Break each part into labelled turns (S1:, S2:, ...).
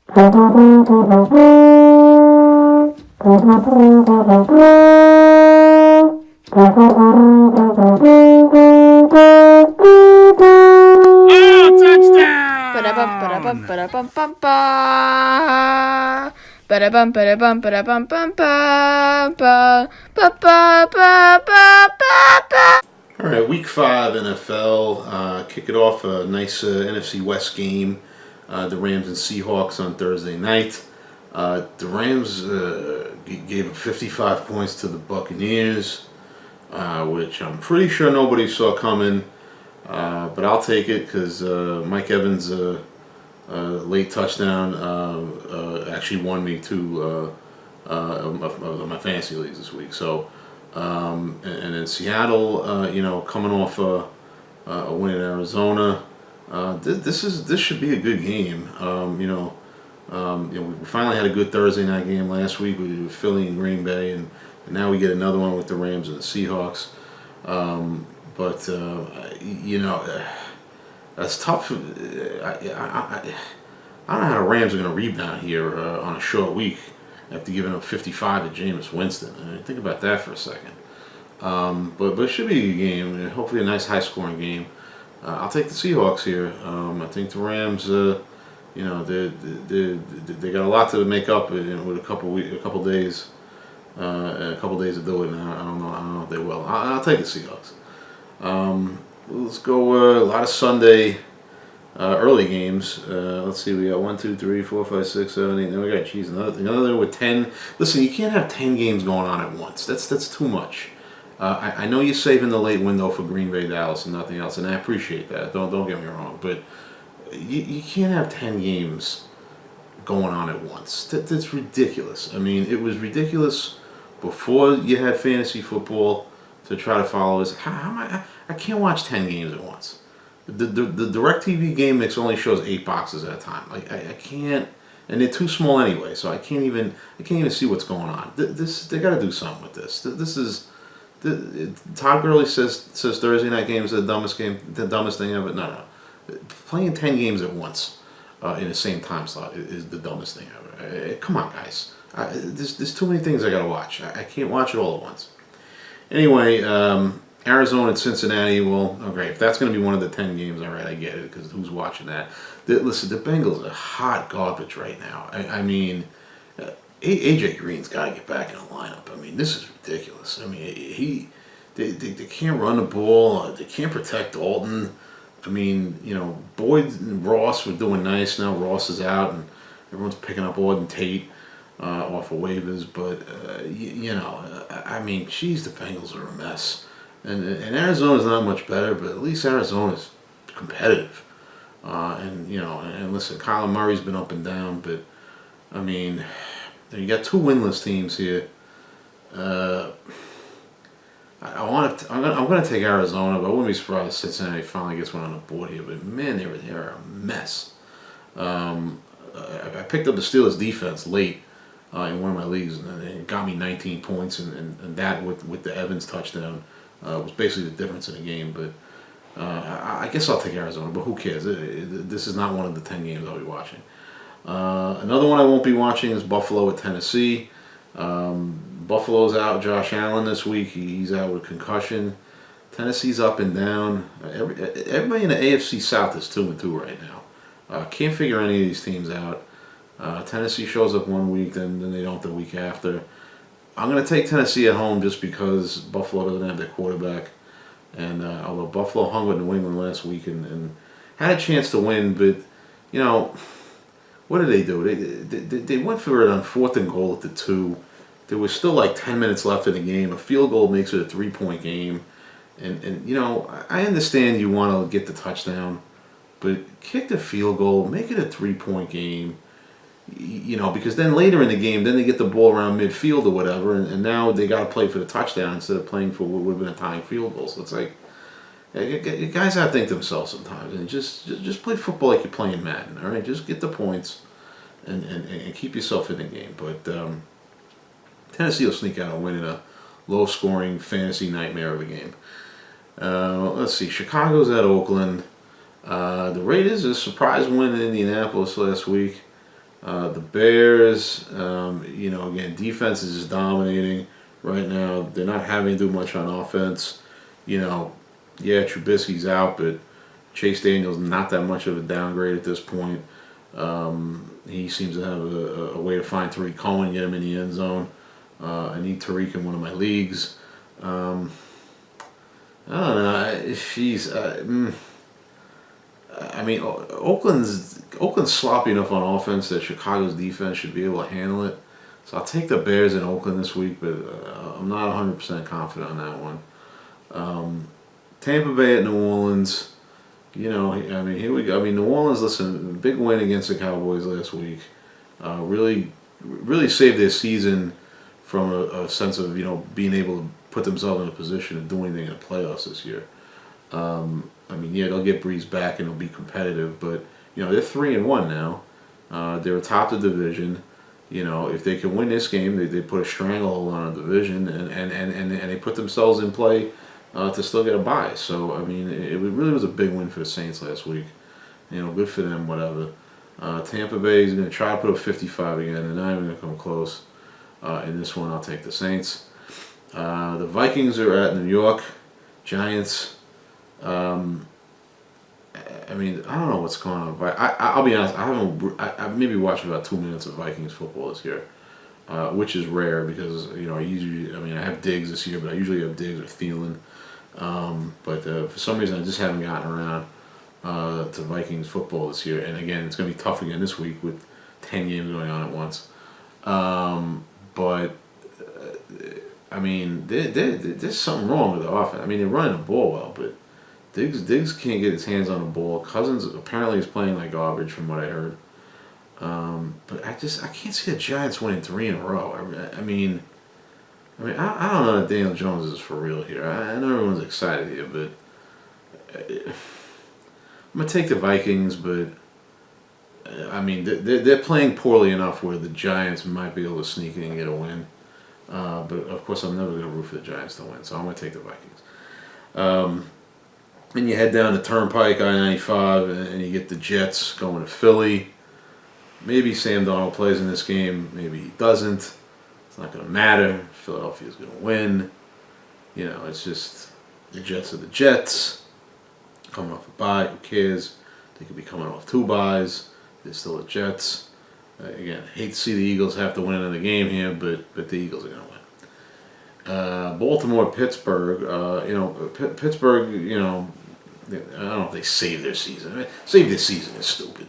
S1: Ba-da-bum, ba-da-bum, ba-da-bum, ba-da-bum, ba-da-bum, ba-da-bum, ba-ba-ba-ba-ba-ba.
S2: All right, Week 5 NFL. Kick it off a nice NFC West game. The Rams and Seahawks on Thursday night. The Rams gave up 55 points to the Buccaneers, which I'm pretty sure nobody saw coming. But I'll take it because Mike Evans' late touchdown actually won me two of my fantasy leagues this week. So, and then Seattle, coming off a win in Arizona. This should be a good game. We finally had a good Thursday night game last week with Philly and Green Bay, and now we get another one with the Rams and the Seahawks. That's tough. I don't know how the Rams are going to rebound here on a short week after giving up 55 to Jameis Winston. I mean, think about that for a second. But it should be a good game. Hopefully a nice high-scoring game. I'll take the Seahawks here. I think the Rams, they got a lot to make up with a couple days, to do it. And I don't know if they will. I'll take the Seahawks. Let's go a lot of Sunday early games. Let's see, we got 1, 2, 3, 4, 5, 6, 7, 8. Then we got another with 10. Listen, you can't have 10 games going on at once. That's too much. I know you're saving the late window for Green Bay, Dallas, and nothing else, and I appreciate that. Don't get me wrong, but you can't have 10 games going on at once. That's ridiculous. I mean, it was ridiculous before you had fantasy football to try to follow this. I can't watch 10 games at once. The DirecTV game mix only shows 8 boxes at a time. Like I can't, and they're too small anyway, so I can't even see what's going on. They got to do something with this. Todd Gurley says Thursday night games are the dumbest thing ever. No. Playing 10 games at once in the same time slot is the dumbest thing ever. Come on, guys. There's too many things I got to watch. I can't watch it all at once. Anyway, Arizona and Cincinnati, well, okay, if that's going to be one of the 10 games, all right, I get it, because who's watching that? Listen, the Bengals are hot garbage right now. I mean, A.J. Green's got to get back in the lineup. I mean, this is ridiculous. I mean, they can't run the ball. They can't protect Dalton. I mean, Boyd and Ross were doing nice. Now Ross is out, and everyone's picking up Auden Tate off of waivers. But, I mean, geez, the Bengals are a mess. And Arizona's not much better, but at least Arizona's competitive. And listen, Kyler Murray's been up and down, but, I mean, you got 2 winless teams here. I'm going to take Arizona, but I wouldn't be surprised if Cincinnati finally gets one on the board here. But, man, they're a mess. I picked up the Steelers defense late in one of my leagues, and it got me 19 points, and that with the Evans touchdown was basically the difference in the game. But I guess I'll take Arizona, but who cares? This is not one of the 10 games I'll be watching. Another one I won't be watching is Buffalo at Tennessee. Buffalo's out Josh Allen this week. He's out with concussion. Tennessee's up and down. Everybody in the AFC South is 2-2 right now. Can't figure any of these teams out. Tennessee shows up one week, then they don't the week after. I'm going to take Tennessee at home just because Buffalo doesn't have their quarterback. And although Buffalo hung with New England last week and had a chance to win, but, what did they do? They went for it on 4th and goal at the 2. There was still like 10 minutes left in the game. A field goal makes it a 3-point game. And I understand you want to get the touchdown, but kick the field goal, make it a 3-point game. Because then later in the game, then they get the ball around midfield or whatever, and now they got to play for the touchdown instead of playing for what would have been a tying field goal. So it's like, guys outthink themselves sometimes, and just play football like you're playing Madden. All right, just get the points and keep yourself in the game. But Tennessee will sneak out and win in a low-scoring fantasy nightmare of a game. Let's see, Chicago's at Oakland. The Raiders a surprise win in Indianapolis last week. The Bears, again, defense is just dominating right now. They're not having to do much on offense. Yeah, Trubisky's out, but Chase Daniel's not that much of a downgrade at this point. He seems to have a way to find Tariq Cohen, get him in the end zone. I need Tariq in one of my leagues. I don't know. I mean, Oakland's sloppy enough on offense that Chicago's defense should be able to handle it. So I'll take the Bears in Oakland this week, but I'm not 100% confident on that one. Tampa Bay at New Orleans. Here we go. I mean, New Orleans, listen, big win against the Cowboys last week. Really saved their season from a sense of, being able to put themselves in a position to do anything in the playoffs this year. They'll get Breeze back and they'll be competitive, but, they're 3-1 now. They're atop the division. If they can win this game, they put a stranglehold on the division and they put themselves in play to still get a bye. So, it really was a big win for the Saints last week. Good for them, whatever. Tampa Bay is going to try to put up 55 again. They're not even going to come close. In this one, I'll take the Saints. The Vikings are at New York. Giants. I don't know what's going on. I'll be honest. I maybe watched about 2 minutes of Vikings football this year, which is rare because I have Diggs this year, but I usually have Diggs or Thielen. But for some reason, I just haven't gotten around to Vikings football this year. And again, it's going to be tough again this week with 10 games going on at once. There's something wrong with the offense. They're running the ball well, but Diggs can't get his hands on the ball. Cousins apparently is playing like garbage from what I heard. But I can't see the Giants winning 3 in a row. I don't know that Daniel Jones is for real here. I know everyone's excited here, but I'm gonna take the Vikings. But they're playing poorly enough where the Giants might be able to sneak in and get a win. But of course, I'm never gonna root for the Giants to win, so I'm gonna take the Vikings. And you head down the Turnpike, I-95, and you get the Jets going to Philly. Maybe Sam Darnold plays in this game. Maybe he doesn't. It's not going to matter. Philadelphia's going to win. It's just the Jets are the Jets. Coming off a bye, who cares? They could be coming off 2 byes. They're still the Jets. Again, I hate to see the Eagles have to win another game here, but the Eagles are going to win. Baltimore, Pittsburgh. Pittsburgh. I don't know if they save their season. Save their season is a stupid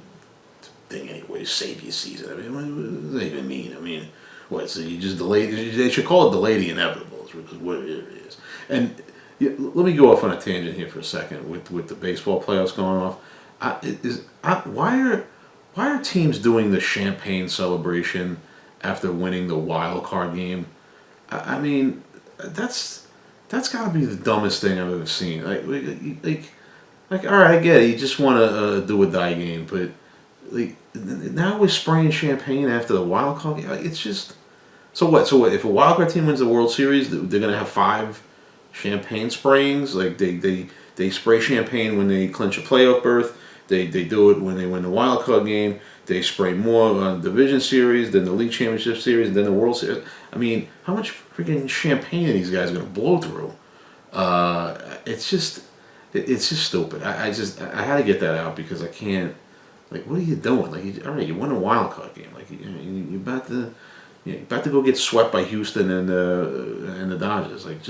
S2: thing anyway. Save your season. What does that even mean? What? So you just delay? They should call it delay the inevitable. Is what it is. And let me go off on a tangent here for a second with the baseball playoffs going off. Why are teams doing the champagne celebration after winning the wild card game? That's got to be the dumbest thing I've ever seen. All right, I get it. You just want to do a die game, but now we're spraying champagne after the wild card game. It's just so what? So what? If a wild card team wins the World Series, they're gonna have 5 champagne sprayings. They spray champagne when they clinch a playoff berth. They do it when they win the wild card game. They spray more on the division series, then the league championship series, and then the World Series. How much freaking champagne are these guys gonna blow through? It's just stupid. I had to get that out because I can't. What are you doing? All right, you won a wild card game. You're about to go get swept by Houston and the Dodgers. It's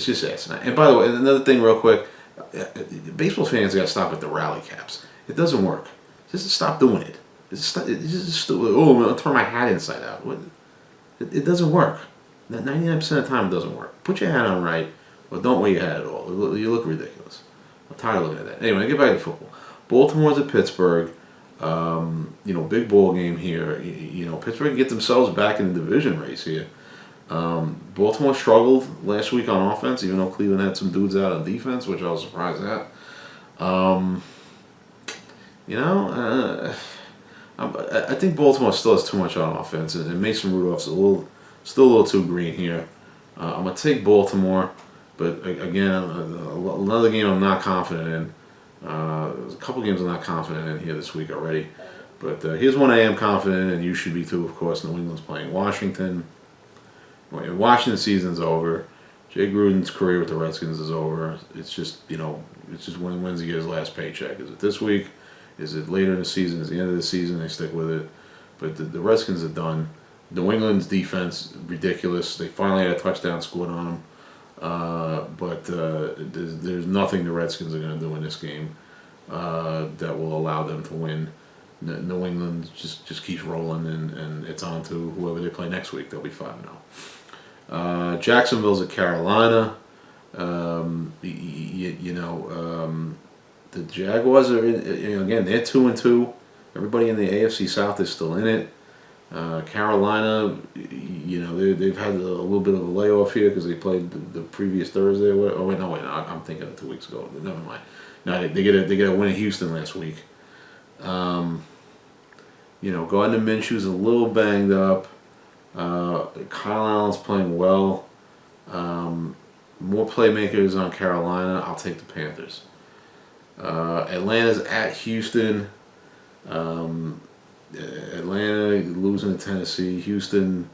S2: just asinine. And by the way, another thing, real quick, baseball fans got to stop at the rally caps. It doesn't work. Just stop doing it. It's just stupid. Oh, I'll turn my hat inside out. It doesn't work. 99% of the time, it doesn't work. Put your hat on right. Well, don't wear your hat at all. You look ridiculous. I'm tired of looking at that. Anyway, get back to football. Baltimore's at Pittsburgh. Big ball game here. Pittsburgh can get themselves back in the division race here. Baltimore struggled last week on offense, even though Cleveland had some dudes out on defense, which I was surprised at. I think Baltimore still has too much on offense, and Mason Rudolph's still a little too green here. I'm gonna take Baltimore. But again, another game I'm not confident in. There's a couple games I'm not confident in here this week already. But here's one I am confident, and you should be too, of course. New England's playing Washington. Washington season's over. Jay Gruden's career with the Redskins is over. It's just, it's just when's he get his last paycheck? Is it this week? Is it later in the season? Is it the end of the season? They stick with it. But the Redskins are done. New England's defense, ridiculous. They finally had a touchdown scored on them. But there's nothing the Redskins are going to do in this game that will allow them to win. New England just keeps rolling, and it's on to whoever they play next week. They'll be 5-0. Jacksonville's at Carolina. The Jaguars are again. They're 2-2. Everybody in the AFC South is still in it. Carolina, they've had a little bit of a layoff here because they played the previous Thursday. I'm thinking of 2 weeks ago. Never mind. No, they get a win at Houston last week. Gardner Minshew's a little banged up. Kyle Allen's playing well. More playmakers on Carolina. I'll take the Panthers. Atlanta's at Houston. Atlanta losing to Tennessee. Houston,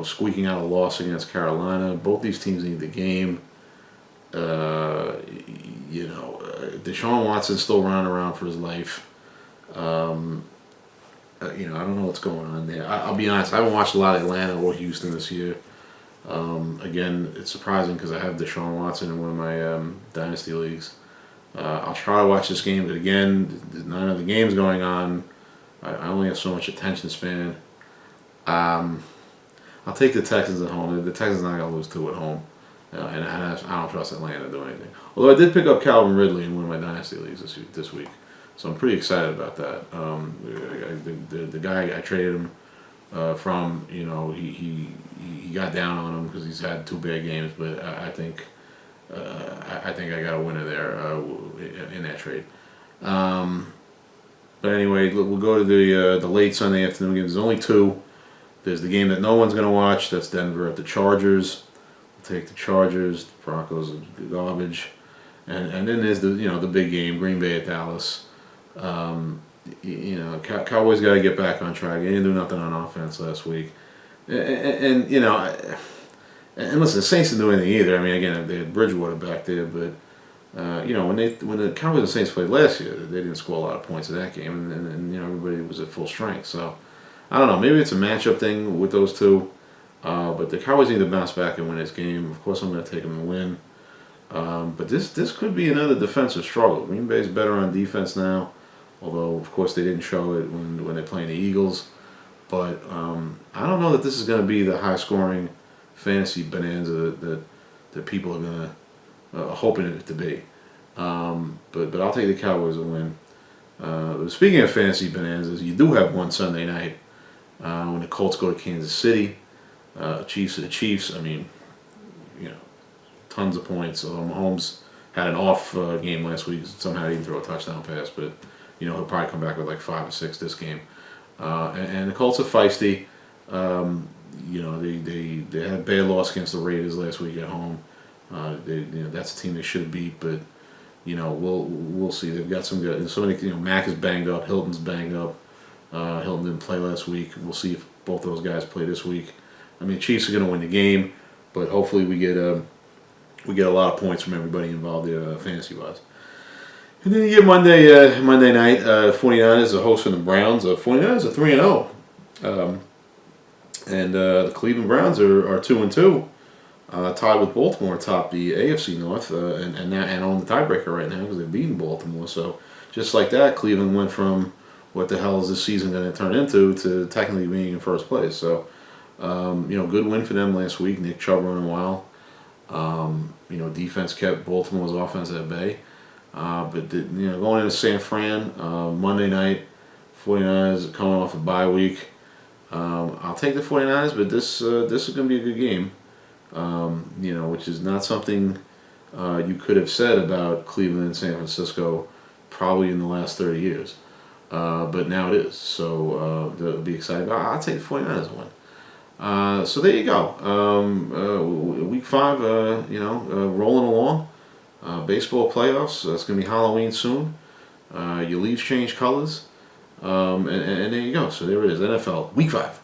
S2: squeaking out a loss against Carolina. Both these teams need the game. Deshaun Watson's still running around for his life. I don't know what's going on there. I'll be honest, I haven't watched a lot of Atlanta or Houston this year. Again, it's surprising because I have Deshaun Watson in one of my dynasty leagues. I'll try to watch this game, but again, none of the games going on. I only have so much attention span. I'll take the Texans at home. The Texans are not going to lose 2 at home. And I don't trust Atlanta to do anything. Although I did pick up Calvin Ridley in one of my dynasty leagues this week. So I'm pretty excited about that. The guy I traded him from, he got down on him because he's had 2 bad games. But I think I got a winner there in that trade. But anyway, we'll go to the late Sunday afternoon games. There's only 2. There's the game that no one's going to watch. That's Denver at the Chargers. We'll take the Chargers. The Broncos are garbage. And then there's the big game, Green Bay at Dallas. Cowboys got to get back on track. They didn't do nothing on offense last week. And listen, the Saints didn't do anything either. I mean, again, they had Bridgewater back there, but when the Cowboys and Saints played last year, they didn't score a lot of points in that game, and everybody was at full strength. So I don't know. Maybe it's a matchup thing with those two, but the Cowboys need to bounce back and win this game. Of course, I'm going to take them to win. But this could be another defensive struggle. Green Bay's better on defense now, although of course they didn't show it when they're playing the Eagles. But I don't know that this is going to be the high-scoring fantasy bonanza that people are going to hoping it to be. But I'll take the Cowboys to win. Speaking of fantasy bonanzas, you do have one Sunday night when the Colts go to Kansas City. Chiefs are the Chiefs. I mean, tons of points. Mahomes had an off game last week. Somehow he didn't throw a touchdown pass, but he'll probably come back with like 5 or 6 this game. And the Colts are feisty. They had a bad loss against the Raiders last week at home. That's a team they should beat, but we'll see. They've got some good. So many. Mack is banged up. Hilton's banged up. Hilton didn't play last week. We'll see if both those guys play this week. I mean, Chiefs are going to win the game, but hopefully we get a lot of points from everybody involved there, fantasy-wise. And then you get Monday night. 49ers are hosting the Browns. 49ers are 3-0, and the Cleveland Browns are 2-2, tied with Baltimore atop the AFC North, and on the tiebreaker right now because they're beating Baltimore. So just like that, Cleveland went from what the hell is this season going to turn into to technically being in first place. So good win for them last week. Nick Chubb running wild. Defense kept Baltimore's offense at bay. But going into San Fran Monday night, 49ers coming off a bye week. I'll take the 49ers, but this is going to be a good game. Which is not something you could have said about Cleveland and San Francisco probably in the last 30 years. But now it is. So they'll be excited. I'll take the 49ers win. So there you go. Week 5, rolling along. Baseball playoffs. It's going to be Halloween soon. Your leaves change colors. And there you go. So there it is. NFL Week 5.